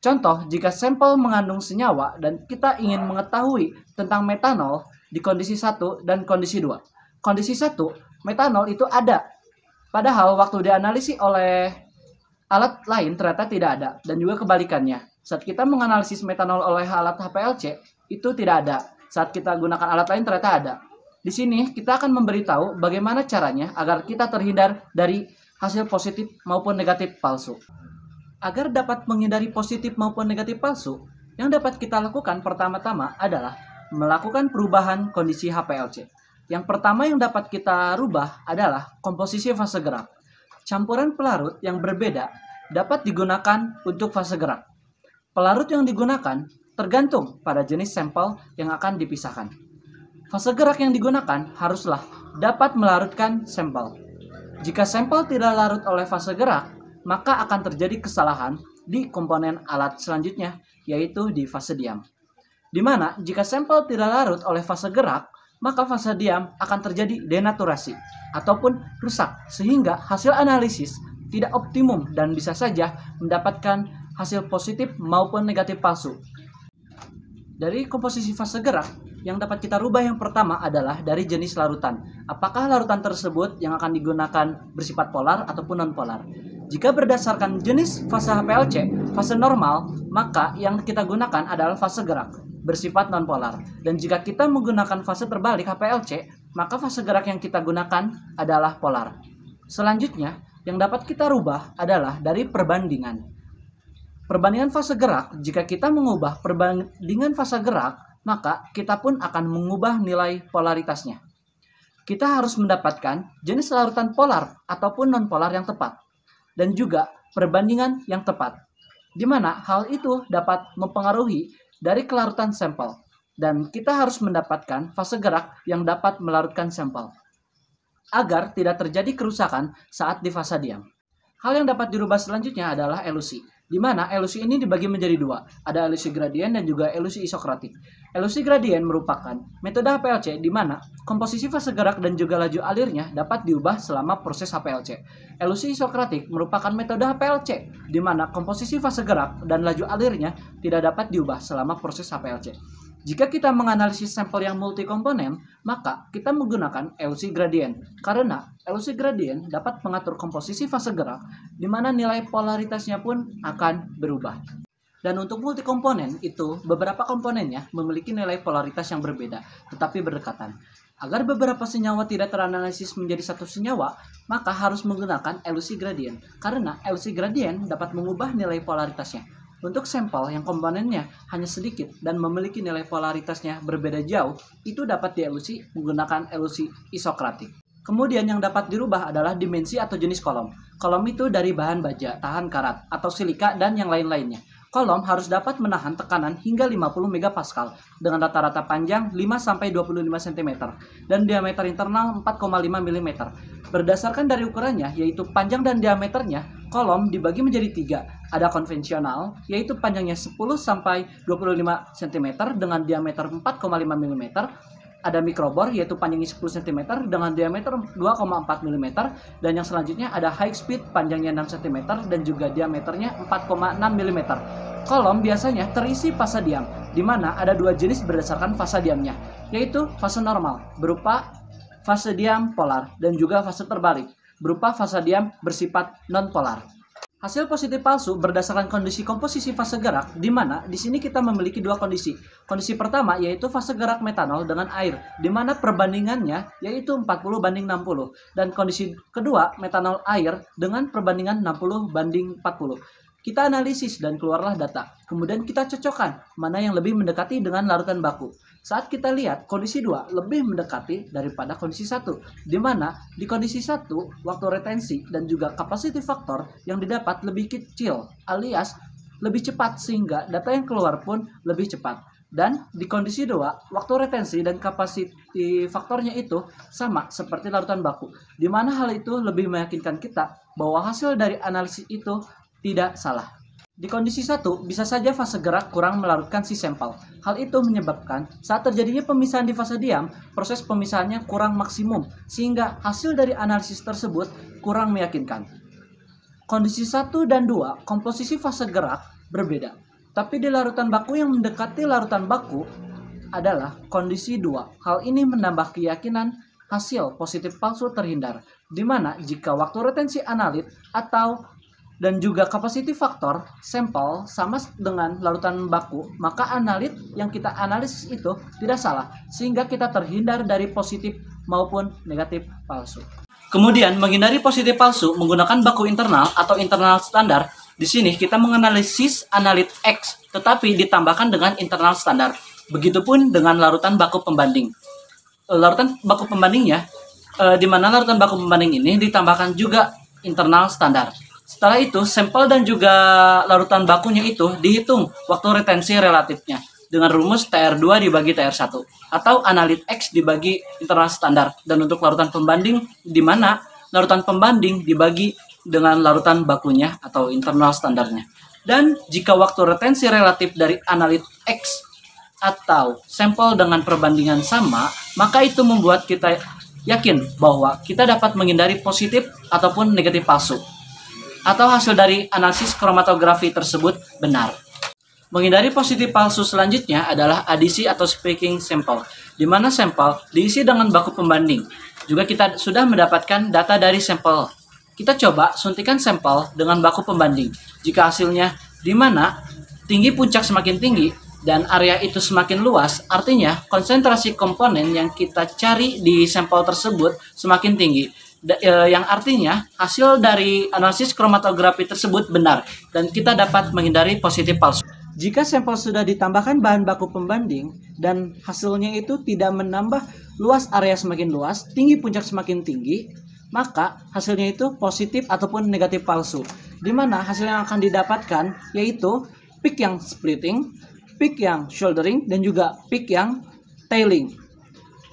Contoh, jika sampel mengandung senyawa dan kita ingin mengetahui tentang metanol di kondisi 1 dan kondisi 2. Kondisi 1, metanol itu ada. Padahal waktu dianalisis oleh alat lain ternyata tidak ada. Dan juga kebalikannya. Saat kita menganalisis metanol oleh alat HPLC, itu tidak ada. Saat kita gunakan alat lain ternyata ada. Di sini kita akan memberitahu bagaimana caranya agar kita terhindar dari hasil positif maupun negatif palsu. Agar dapat menghindari positif maupun negatif palsu, yang dapat kita lakukan pertama-tama adalah melakukan perubahan kondisi HPLC. Yang pertama yang dapat kita rubah adalah komposisi fase gerak. Campuran pelarut yang berbeda dapat digunakan untuk fase gerak. Pelarut yang digunakan tergantung pada jenis sampel yang akan dipisahkan. Fase gerak yang digunakan haruslah dapat melarutkan sampel. Jika sampel tidak larut oleh fase gerak, maka akan terjadi kesalahan di komponen alat selanjutnya, yaitu di fase diam. Di mana jika sampel tidak larut oleh fase gerak, maka fase diam akan terjadi denaturasi ataupun rusak, sehingga hasil analisis tidak optimum dan bisa saja mendapatkan hasil positif maupun negatif palsu. Dari komposisi fase gerak, yang dapat kita rubah yang pertama adalah dari jenis larutan. Apakah larutan tersebut yang akan digunakan bersifat polar ataupun non-polar? Jika berdasarkan jenis fase HPLC, fase normal, maka yang kita gunakan adalah fase gerak, bersifat non-polar. Dan jika kita menggunakan fase terbalik HPLC, maka fase gerak yang kita gunakan adalah polar. Selanjutnya, yang dapat kita rubah adalah dari perbandingan. Perbandingan fase gerak, jika kita mengubah perbandingan fase gerak, maka kita pun akan mengubah nilai polaritasnya. Kita harus mendapatkan jenis larutan polar ataupun non-polar yang tepat, dan juga perbandingan yang tepat, di mana hal itu dapat mempengaruhi dari kelarutan sampel, dan kita harus mendapatkan fase gerak yang dapat melarutkan sampel, agar tidak terjadi kerusakan saat di fase diam. Hal yang dapat dirubah selanjutnya adalah elusi, di mana elusi ini dibagi menjadi dua, ada elusi gradien dan juga elusi isokratik. Elusi gradien merupakan metode HPLC di mana komposisi fase gerak dan juga laju alirnya dapat diubah selama proses HPLC. Elusi isokratik merupakan metode HPLC di mana komposisi fase gerak dan laju alirnya tidak dapat diubah selama proses HPLC. Jika kita menganalisis sampel yang multikomponen, maka kita menggunakan elusi gradien, karena elusi gradien dapat mengatur komposisi fase gerak, di mana nilai polaritasnya pun akan berubah. Dan untuk multikomponen itu, beberapa komponennya memiliki nilai polaritas yang berbeda, tetapi berdekatan. Agar beberapa senyawa tidak teranalisis menjadi satu senyawa, maka harus menggunakan elusi gradien, karena elusi gradien dapat mengubah nilai polaritasnya. Untuk sampel yang komponennya hanya sedikit dan memiliki nilai polaritasnya berbeda jauh, itu dapat dielusi menggunakan elusi isokratik. Kemudian yang dapat dirubah adalah dimensi atau jenis kolom. Kolom itu dari bahan baja, tahan karat, atau silika, dan yang lain-lainnya. Kolom harus dapat menahan tekanan hingga 50 MPa dengan rata-rata panjang 5-25 cm dan diameter internal 4,5 mm. Berdasarkan dari ukurannya, yaitu panjang dan diameternya, kolom dibagi menjadi 3. Ada konvensional, yaitu panjangnya 10-25 cm dengan diameter 4,5 mm. Ada mikrobor, yaitu panjangnya 10 cm dengan diameter 2,4 mm. Dan yang selanjutnya ada high speed, panjangnya 6 cm dan juga diameternya 4,6 mm. Kolom biasanya terisi fase diam, di mana ada dua jenis berdasarkan fase diamnya, yaitu fase normal, berupa fase diam polar, dan juga fase terbalik, berupa fase diam bersifat non-polar. Hasil positif palsu berdasarkan kondisi komposisi fase gerak, di mana di sini kita memiliki dua kondisi. Kondisi pertama yaitu fase gerak metanol dengan air, di mana perbandingannya yaitu 40:60, dan kondisi kedua metanol air dengan perbandingan 60:40. Kita analisis dan keluarlah data. Kemudian kita cocokkan mana yang lebih mendekati dengan larutan baku. saat kita lihat kondisi 2 lebih mendekati daripada kondisi 1, di mana di kondisi 1 waktu retensi dan juga capacity factor yang didapat lebih kecil alias lebih cepat sehingga data yang keluar pun lebih cepat. Dan di kondisi 2 waktu retensi dan capacity faktornya itu sama seperti larutan baku, di mana hal itu lebih meyakinkan kita bahwa hasil dari analisis itu tidak salah. Di kondisi 1, bisa saja fase gerak kurang melarutkan si sampel. Hal itu menyebabkan saat terjadinya pemisahan di fase diam, proses pemisahannya kurang maksimum, sehingga hasil dari analisis tersebut kurang meyakinkan. Kondisi 1 dan 2, komposisi fase gerak berbeda. Tapi di larutan baku yang mendekati larutan baku adalah kondisi 2. Hal ini menambah keyakinan hasil positif palsu terhindar, di mana jika waktu retensi analit atau dan juga capacity factor sampel sama dengan larutan baku, maka analit yang kita analisis itu tidak salah, sehingga kita terhindar dari positif maupun negatif palsu. Kemudian, menghindari positif palsu menggunakan baku internal atau internal standar. Di sini kita menganalisis analit X, tetapi ditambahkan dengan internal standar. Begitupun dengan larutan baku pembanding. Larutan baku pembandingnya, di mana larutan baku pembanding ini ditambahkan juga internal standar. Setelah itu, sampel dan juga larutan bakunya itu dihitung waktu retensi relatifnya dengan rumus TR2 dibagi TR1 atau analit X dibagi internal standar. Dan untuk larutan pembanding, di mana larutan pembanding dibagi dengan larutan bakunya atau internal standarnya. Dan jika waktu retensi relatif dari analit X atau sampel dengan perbandingan sama, maka itu membuat kita yakin bahwa kita dapat menghindari positif ataupun negatif palsu, atau hasil dari analisis kromatografi tersebut benar. Menghindari positif palsu selanjutnya adalah adisi atau speaking sampel, di mana sampel diisi dengan baku pembanding. Juga kita sudah mendapatkan data dari sampel. Kita coba suntikan sampel dengan baku pembanding. Jika hasilnya di mana tinggi puncak semakin tinggi dan area itu semakin luas, artinya konsentrasi komponen yang kita cari di sampel tersebut semakin tinggi. Yang artinya hasil dari analisis kromatografi tersebut benar dan kita dapat menghindari positif palsu. Jika sampel sudah ditambahkan bahan baku pembanding dan hasilnya itu tidak menambah luas area semakin luas, tinggi puncak semakin tinggi, maka hasilnya itu positif ataupun negatif palsu. Di mana hasil yang akan didapatkan yaitu peak yang splitting, peak yang shouldering, dan juga peak yang tailing.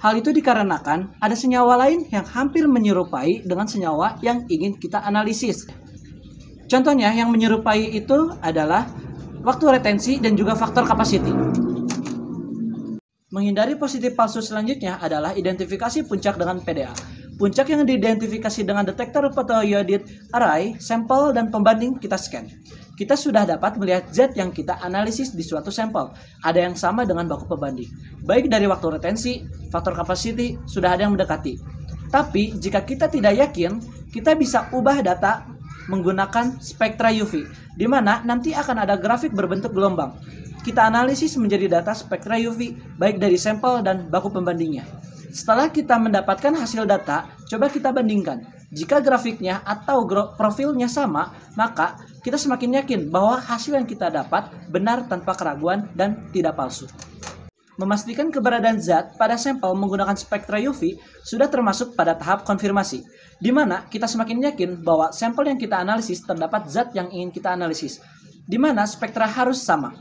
Hal itu dikarenakan ada senyawa lain yang hampir menyerupai dengan senyawa yang ingin kita analisis. Contohnya yang menyerupai itu adalah waktu retensi dan juga faktor capacity. Menghindari positif palsu selanjutnya adalah identifikasi puncak dengan PDA. Puncak yang diidentifikasi dengan detektor photodiode array, sampel, dan pembanding kita scan. Kita sudah dapat melihat zat yang kita analisis di suatu sampel. Ada yang sama dengan baku pembanding. Baik dari waktu retensi, faktor capacity, sudah ada yang mendekati. Tapi jika kita tidak yakin, kita bisa ubah data menggunakan spektra UV, di mana nanti akan ada grafik berbentuk gelombang. Kita analisis menjadi data spektra UV, baik dari sampel dan baku pembandingnya. Setelah kita mendapatkan hasil data, coba kita bandingkan. Jika grafiknya atau profilnya sama, maka kita semakin yakin bahwa hasil yang kita dapat benar tanpa keraguan dan tidak palsu. Memastikan keberadaan zat pada sampel menggunakan spektra UV sudah termasuk pada tahap konfirmasi, di mana kita semakin yakin bahwa sampel yang kita analisis terdapat zat yang ingin kita analisis, di mana spektra harus sama.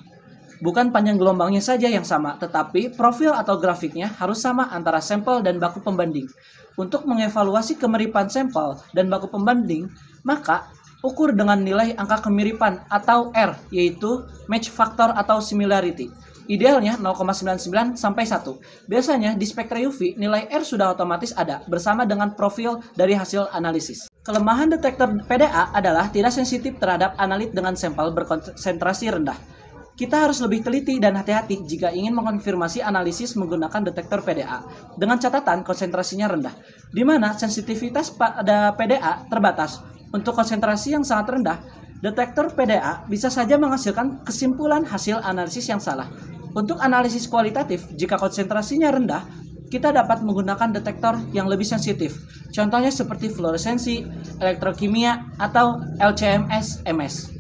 Bukan panjang gelombangnya saja yang sama, tetapi profil atau grafiknya harus sama antara sampel dan baku pembanding. Untuk mengevaluasi kemiripan sampel dan baku pembanding, maka ukur dengan nilai angka kemiripan atau R, yaitu match factor atau similarity. Idealnya 0,99 sampai 1. Biasanya di spektra UV nilai R sudah otomatis ada bersama dengan profil dari hasil analisis. Kelemahan detektor PDA adalah tidak sensitif terhadap analit dengan sampel berkonsentrasi rendah. Kita harus lebih teliti dan hati-hati jika ingin mengkonfirmasi analisis menggunakan detektor PDA dengan catatan konsentrasinya rendah, di mana sensitivitas pada PDA terbatas. Untuk konsentrasi yang sangat rendah, detektor PDA bisa saja menghasilkan kesimpulan hasil analisis yang salah. Untuk analisis kualitatif, jika konsentrasinya rendah, kita dapat menggunakan detektor yang lebih sensitif. Contohnya seperti fluoresensi, elektrokimia, atau LCMS-MS.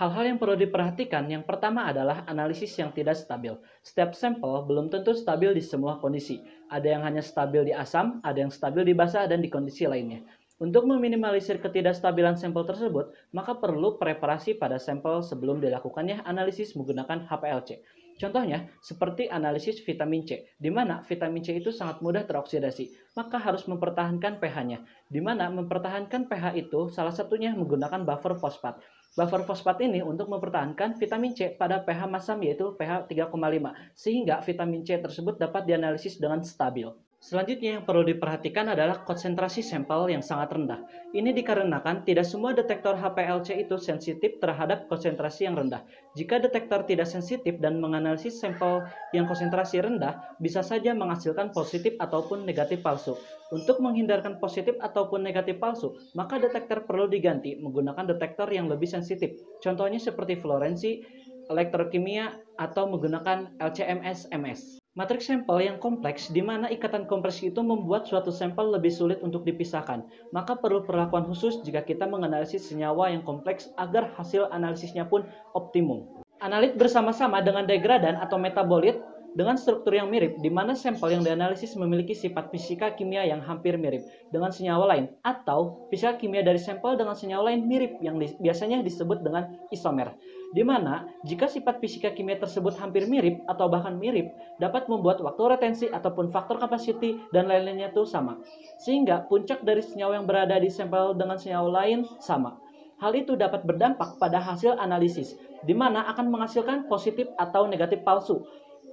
Hal-hal yang perlu diperhatikan yang pertama adalah analisis yang tidak stabil. Setiap sampel belum tentu stabil di semua kondisi. Ada yang hanya stabil di asam, ada yang stabil di basa, dan di kondisi lainnya. Untuk meminimalisir ketidakstabilan sampel tersebut, maka perlu preparasi pada sampel sebelum dilakukannya analisis menggunakan HPLC. Contohnya, seperti analisis vitamin C, di mana vitamin C itu sangat mudah teroksidasi, maka harus mempertahankan pH-nya, di mana mempertahankan pH itu salah satunya menggunakan buffer fosfat. Buffer fosfat ini untuk mempertahankan vitamin C pada pH masam yaitu pH 3,5, sehingga vitamin C tersebut dapat dianalisis dengan stabil. Selanjutnya yang perlu diperhatikan adalah konsentrasi sampel yang sangat rendah. Ini dikarenakan tidak semua detektor HPLC itu sensitif terhadap konsentrasi yang rendah. Jika detektor tidak sensitif dan menganalisis sampel yang konsentrasi rendah, bisa saja menghasilkan positif ataupun negatif palsu. Untuk menghindarkan positif ataupun negatif palsu, maka detektor perlu diganti menggunakan detektor yang lebih sensitif. Contohnya seperti fluorensi, elektrokimia, atau menggunakan LC-MS. Matriks sampel yang kompleks di mana ikatan kompresi itu membuat suatu sampel lebih sulit untuk dipisahkan. Maka perlu perlakuan khusus jika kita menganalisis senyawa yang kompleks agar hasil analisisnya pun optimum. Analit bersama-sama dengan degradan atau metabolit dengan struktur yang mirip, di mana sampel yang dianalisis memiliki sifat fisika kimia yang hampir mirip dengan senyawa lain, atau fisika kimia dari sampel dengan senyawa lain mirip yang biasanya disebut dengan isomer. Di mana jika sifat fisika kimia tersebut hampir mirip atau bahkan mirip, dapat membuat waktu retensi ataupun faktor capacity dan lain-lainnya itu sama. Sehingga puncak dari senyawa yang berada di sampel dengan senyawa lain sama. Hal itu dapat berdampak pada hasil analisis, di mana akan menghasilkan positif atau negatif palsu.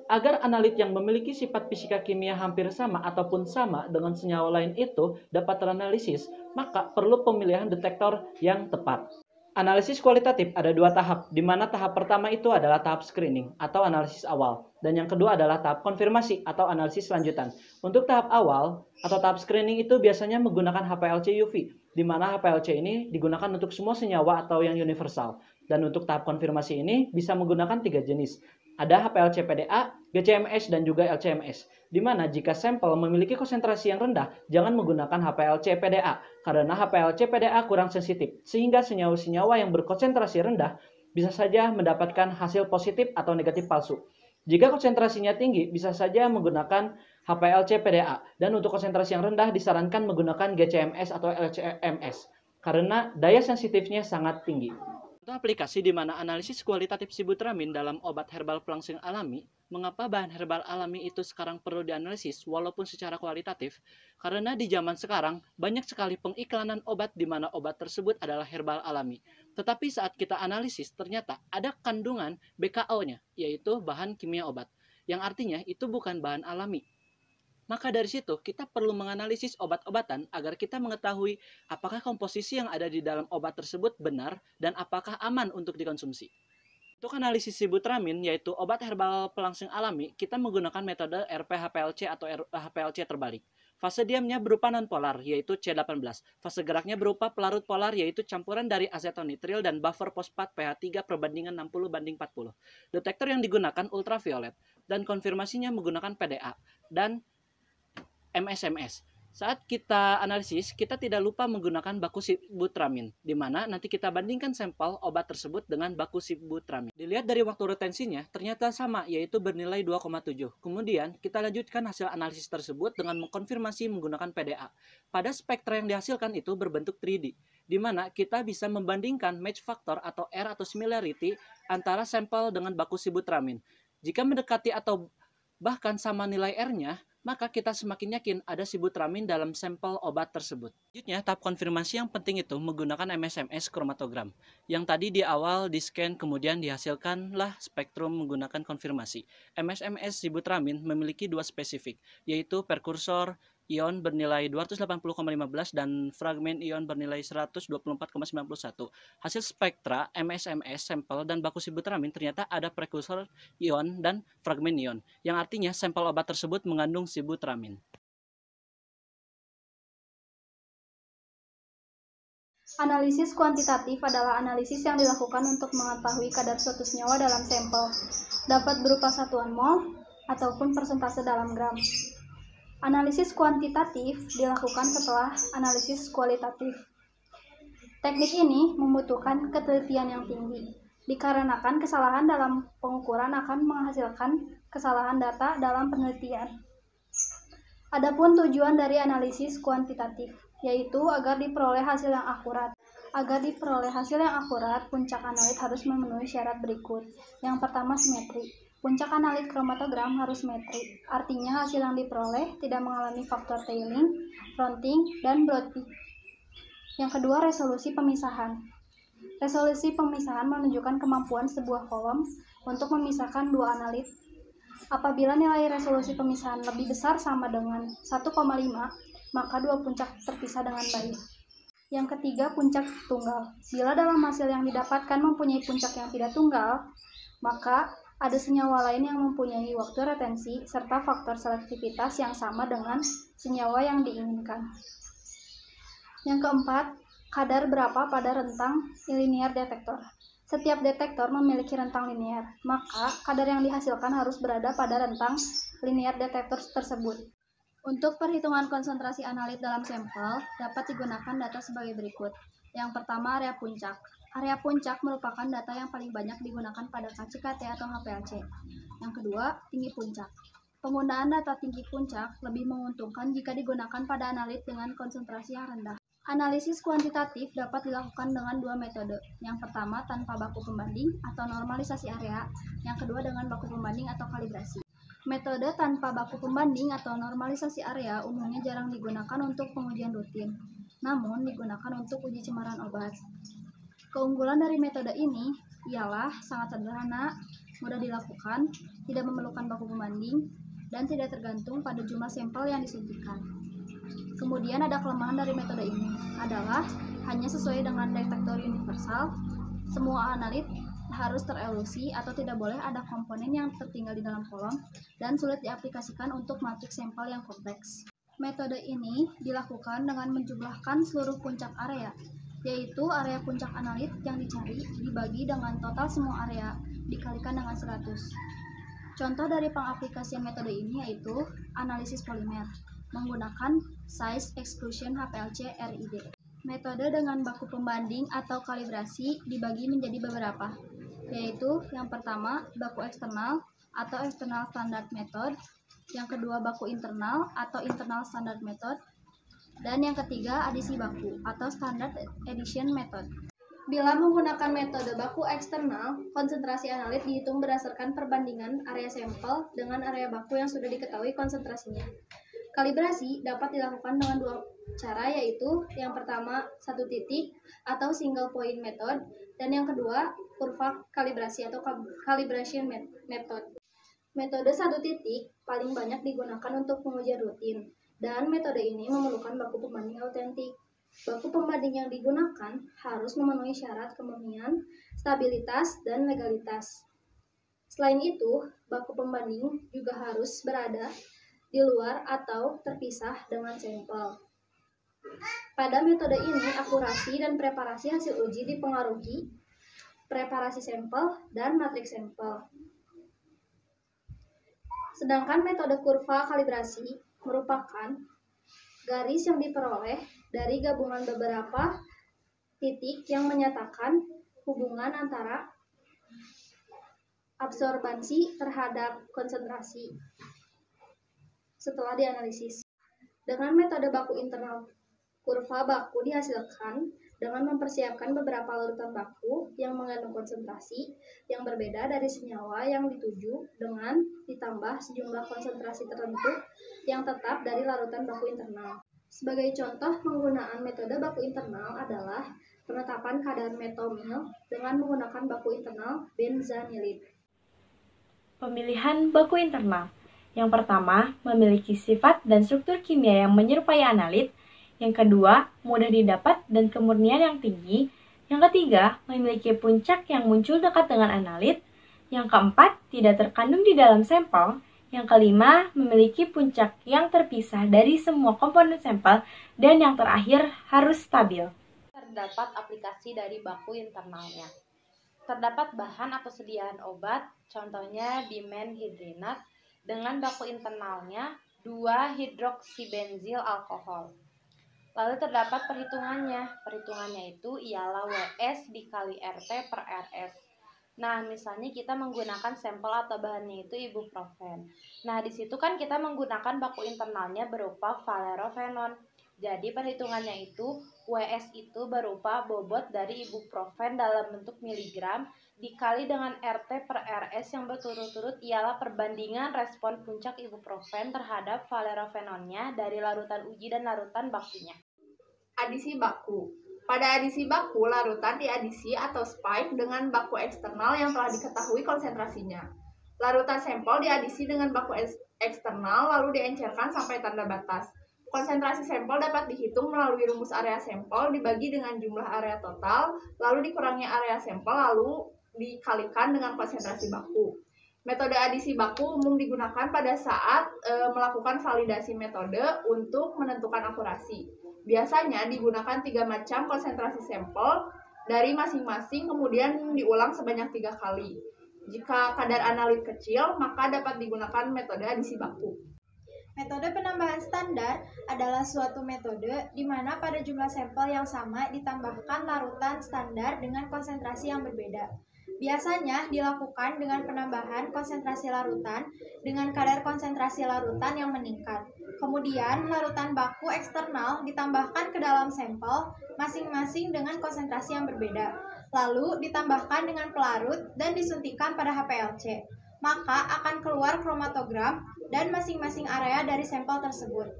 Agar analit yang memiliki sifat fisika kimia hampir sama ataupun sama dengan senyawa lain itu dapat teranalisis, maka perlu pemilihan detektor yang tepat. Analisis kualitatif ada dua tahap, di mana tahap pertama itu adalah tahap screening atau analisis awal, dan yang kedua adalah tahap konfirmasi atau analisis lanjutan. Untuk tahap awal atau tahap screening itu biasanya menggunakan HPLC UV, di mana HPLC ini digunakan untuk semua senyawa atau yang universal. Dan untuk tahap konfirmasi ini bisa menggunakan 3 jenis. Ada HPLC PDA, GCMS, dan juga LCMS. Di mana jika sampel memiliki konsentrasi yang rendah, jangan menggunakan HPLC PDA, karena HPLC PDA kurang sensitif, sehingga senyawa-senyawa yang berkonsentrasi rendah bisa saja mendapatkan hasil positif atau negatif palsu. Jika konsentrasinya tinggi, bisa saja menggunakan HPLC PDA, dan untuk konsentrasi yang rendah disarankan menggunakan GCMS atau LCMS, karena daya sensitifnya sangat tinggi. Untuk aplikasi di mana analisis kualitatif sibutramin dalam obat herbal pelangsing alami, mengapa bahan herbal alami itu sekarang perlu dianalisis walaupun secara kualitatif? Karena di zaman sekarang banyak sekali pengiklanan obat di mana obat tersebut adalah herbal alami. Tetapi saat kita analisis ternyata ada kandungan BKO-nya, yaitu bahan kimia obat, yang artinya itu bukan bahan alami. Maka dari situ kita perlu menganalisis obat-obatan agar kita mengetahui apakah komposisi yang ada di dalam obat tersebut benar dan apakah aman untuk dikonsumsi. Untuk analisis sibutramin, yaitu obat herbal pelangsing alami, kita menggunakan metode RP-HPLC atau HPLC terbalik. Fase diamnya berupa nonpolar, yaitu C18. Fase geraknya berupa pelarut polar, yaitu campuran dari asetonitril dan buffer fosfat pH 3 perbandingan 60:40. Detektor yang digunakan ultraviolet, dan konfirmasinya menggunakan PDA dan MSMS. Saat kita analisis, kita tidak lupa menggunakan baku sibutramin, di mana nanti kita bandingkan sampel obat tersebut dengan baku sibutramin. Dilihat dari waktu retensinya, ternyata sama, yaitu bernilai 2,7. Kemudian, kita lanjutkan hasil analisis tersebut dengan mengkonfirmasi menggunakan PDA. Pada spektra yang dihasilkan itu berbentuk 3D, di mana kita bisa membandingkan match factor atau R atau similarity antara sampel dengan baku sibutramin. Jika mendekati atau bahkan sama nilai R-nya, maka kita semakin yakin ada sibutramin dalam sampel obat tersebut. Selanjutnya, tahap konfirmasi yang penting itu menggunakan MSMS kromatogram. Yang tadi di awal di-scan kemudian dihasilkanlah spektrum menggunakan konfirmasi. MSMS sibutramin memiliki 2 spesifik, yaitu prekursor ion bernilai 280,15 dan fragmen ion bernilai 124,91. Hasil spektra MSMS sampel dan baku sibutramin ternyata ada prekursor ion dan fragmen ion, yang artinya sampel obat tersebut mengandung sibutramin. Analisis kuantitatif adalah analisis yang dilakukan untuk mengetahui kadar suatu senyawa dalam sampel, dapat berupa satuan mol ataupun persentase dalam gram. Analisis kuantitatif dilakukan setelah analisis kualitatif. Teknik ini membutuhkan ketelitian yang tinggi, dikarenakan kesalahan dalam pengukuran akan menghasilkan kesalahan data dalam penelitian. Adapun tujuan dari analisis kuantitatif, yaitu agar diperoleh hasil yang akurat. Agar diperoleh hasil yang akurat, puncak analit harus memenuhi syarat berikut. Yang pertama, simetri. Puncak analit kromatogram harus simetri, artinya hasil yang diperoleh tidak mengalami faktor tailing, fronting, dan blotting. Yang kedua, resolusi pemisahan. Resolusi pemisahan menunjukkan kemampuan sebuah kolom untuk memisahkan dua analit. Apabila nilai resolusi pemisahan lebih besar sama dengan 1,5, maka dua puncak terpisah dengan baik. Yang ketiga, puncak tunggal. Bila dalam hasil yang didapatkan mempunyai puncak yang tidak tunggal, maka ada senyawa lain yang mempunyai waktu retensi serta faktor selektivitas yang sama dengan senyawa yang diinginkan. Yang keempat, kadar berapa pada rentang linear detektor. Setiap detektor memiliki rentang linear, maka kadar yang dihasilkan harus berada pada rentang linear detektor tersebut. Untuk perhitungan konsentrasi analit dalam sampel, dapat digunakan data sebagai berikut. Yang pertama, area puncak. Area puncak merupakan data yang paling banyak digunakan pada KCKT atau HPLC. Yang kedua, tinggi puncak. Penggunaan data tinggi puncak lebih menguntungkan jika digunakan pada analit dengan konsentrasi yang rendah. Analisis kuantitatif dapat dilakukan dengan dua metode. Yang pertama, tanpa baku pembanding atau normalisasi area. Yang kedua, dengan baku pembanding atau kalibrasi. Metode tanpa baku pembanding atau normalisasi area umumnya jarang digunakan untuk pengujian rutin, namun digunakan untuk uji cemaran obat. Keunggulan dari metode ini ialah sangat sederhana, mudah dilakukan, tidak memerlukan baku pembanding, dan tidak tergantung pada jumlah sampel yang disuntikan. Kemudian ada kelemahan dari metode ini adalah hanya sesuai dengan detektor universal, semua analit harus terelusi atau tidak boleh ada komponen yang tertinggal di dalam kolom dan sulit diaplikasikan untuk matriks sampel yang kompleks. Metode ini dilakukan dengan menjumlahkan seluruh puncak area, yaitu area puncak analit yang dicari dibagi dengan total semua area dikalikan dengan 100. Contoh dari pengaplikasian metode ini yaitu analisis polimer menggunakan size exclusion HPLC RID. Metode dengan baku pembanding atau kalibrasi dibagi menjadi beberapa, yaitu yang pertama baku eksternal atau external standard method, yang kedua baku internal atau internal standard method, dan yang ketiga adisi baku atau standard addition method. Bila menggunakan metode baku eksternal, konsentrasi analit dihitung berdasarkan perbandingan area sampel dengan area baku yang sudah diketahui konsentrasinya. Kalibrasi dapat dilakukan dengan dua cara, yaitu yang pertama satu titik atau single point method, dan yang kedua kurva kalibrasi atau calibration method. Metode satu titik paling banyak digunakan untuk pengujian rutin, dan metode ini memerlukan baku pembanding autentik. Baku pembanding yang digunakan harus memenuhi syarat kemurnian, stabilitas, dan legalitas. Selain itu, baku pembanding juga harus berada di luar atau terpisah dengan sampel. Pada metode ini, akurasi dan preparasi hasil uji dipengaruhi preparasi sampel dan matriks sampel. Sedangkan metode kurva kalibrasi merupakan garis yang diperoleh dari gabungan beberapa titik yang menyatakan hubungan antara absorbansi terhadap konsentrasi setelah dianalisis. Dengan metode baku internal, kurva baku dihasilkan dengan mempersiapkan beberapa larutan baku yang mengandung konsentrasi yang berbeda dari senyawa yang dituju dengan ditambah sejumlah konsentrasi tertentu yang tetap dari larutan baku internal. Sebagai contoh penggunaan metode baku internal adalah penetapan kadar metomil dengan menggunakan baku internal benzanilid. Pemilihan baku internal. Yang pertama, memiliki sifat dan struktur kimia yang menyerupai analit. Yang kedua, mudah didapat dan kemurnian yang tinggi. Yang ketiga, memiliki puncak yang muncul dekat dengan analit. Yang keempat, tidak terkandung di dalam sampel. Yang kelima, memiliki puncak yang terpisah dari semua komponen sampel. Dan yang terakhir, harus stabil. Terdapat aplikasi dari baku internalnya. Terdapat bahan atau sediaan obat, contohnya dimenhidrinat, dengan baku internalnya 2-hidroksibenzil alkohol. Lalu terdapat perhitungannya. Perhitungannya itu ialah WS dikali RT per RS. Nah, misalnya kita menggunakan sampel atau bahannya itu ibuprofen. Nah, di situ kan kita menggunakan baku internalnya berupa valerofenon. Jadi perhitungannya itu WS itu berupa bobot dari ibuprofen dalam bentuk miligram dikali dengan RT per RS yang berturut-turut ialah perbandingan respon puncak ibuprofen terhadap valerofenonnya dari larutan uji dan larutan bakunya. Adisi baku. Pada adisi baku, larutan diadisi atau spike dengan baku eksternal yang telah diketahui konsentrasinya. Larutan sampel diadisi dengan baku eksternal lalu diencerkan sampai tanda batas. Konsentrasi sampel dapat dihitung melalui rumus area sampel dibagi dengan jumlah area total, lalu dikurangi area sampel lalu dikalikan dengan konsentrasi baku. Metode adisi baku umum digunakan pada saat melakukan validasi metode untuk menentukan akurasi. Biasanya digunakan 3 macam konsentrasi sampel dari masing-masing kemudian diulang sebanyak 3 kali. Jika kadar analit kecil, maka dapat digunakan metode adisi baku. Metode penambahan standar adalah suatu metode di mana pada jumlah sampel yang sama ditambahkan larutan standar dengan konsentrasi yang berbeda. Biasanya dilakukan dengan penambahan konsentrasi larutan dengan kadar konsentrasi larutan yang meningkat. Kemudian, larutan baku eksternal ditambahkan ke dalam sampel masing-masing dengan konsentrasi yang berbeda. Lalu ditambahkan dengan pelarut dan disuntikan pada HPLC. Maka akan keluar kromatogram dan masing-masing area dari sampel tersebut.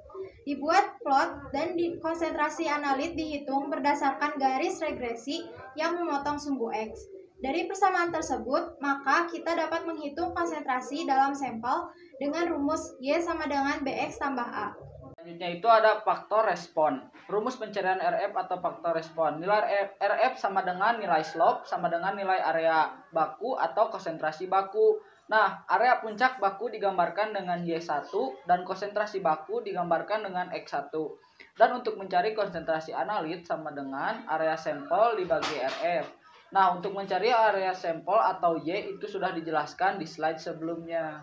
Dibuat plot dan konsentrasi analit dihitung berdasarkan garis regresi yang memotong sumbu X. Dari persamaan tersebut, maka kita dapat menghitung konsentrasi dalam sampel dengan rumus Y sama dengan BX tambah A. Selanjutnya itu ada faktor respon. Rumus pencarian RF atau faktor respon. Nilai RF sama dengan nilai slope sama dengan nilai area baku atau konsentrasi baku. Nah, area puncak baku digambarkan dengan Y1 dan konsentrasi baku digambarkan dengan X1. Dan untuk mencari konsentrasi analit sama dengan area sampel dibagi RF. Nah, untuk mencari area sampel atau Y itu sudah dijelaskan di slide sebelumnya.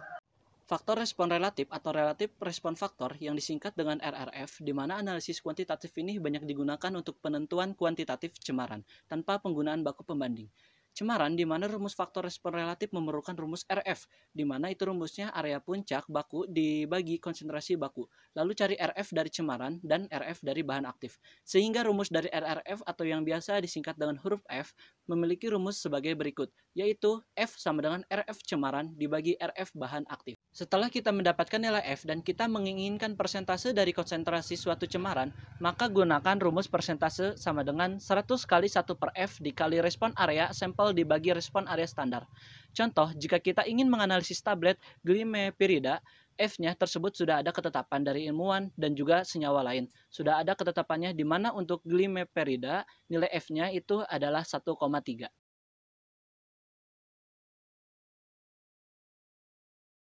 Faktor respon relatif atau relatif respon faktor yang disingkat dengan RRF, di mana analisis kuantitatif ini banyak digunakan untuk penentuan kuantitatif cemaran tanpa penggunaan baku pembanding. Cemaran di mana rumus faktor respon relatif memerlukan rumus RF, di mana itu rumusnya area puncak baku dibagi konsentrasi baku. Lalu cari RF dari cemaran dan RF dari bahan aktif. Sehingga rumus dari RRF atau yang biasa disingkat dengan huruf F memiliki rumus sebagai berikut, yaitu F sama dengan RF cemaran dibagi RF bahan aktif. Setelah kita mendapatkan nilai F dan kita menginginkan persentase dari konsentrasi suatu cemaran, maka gunakan rumus persentase sama dengan 100 kali 1 per F dikali respon area sampel dibagi respon area standar. Contoh, jika kita ingin menganalisis tablet glimepirida, F-nya tersebut sudah ada ketetapan dari ilmuwan dan juga senyawa lain. Sudah ada ketetapannya di mana untuk glimepirida nilai F-nya itu adalah 1,3.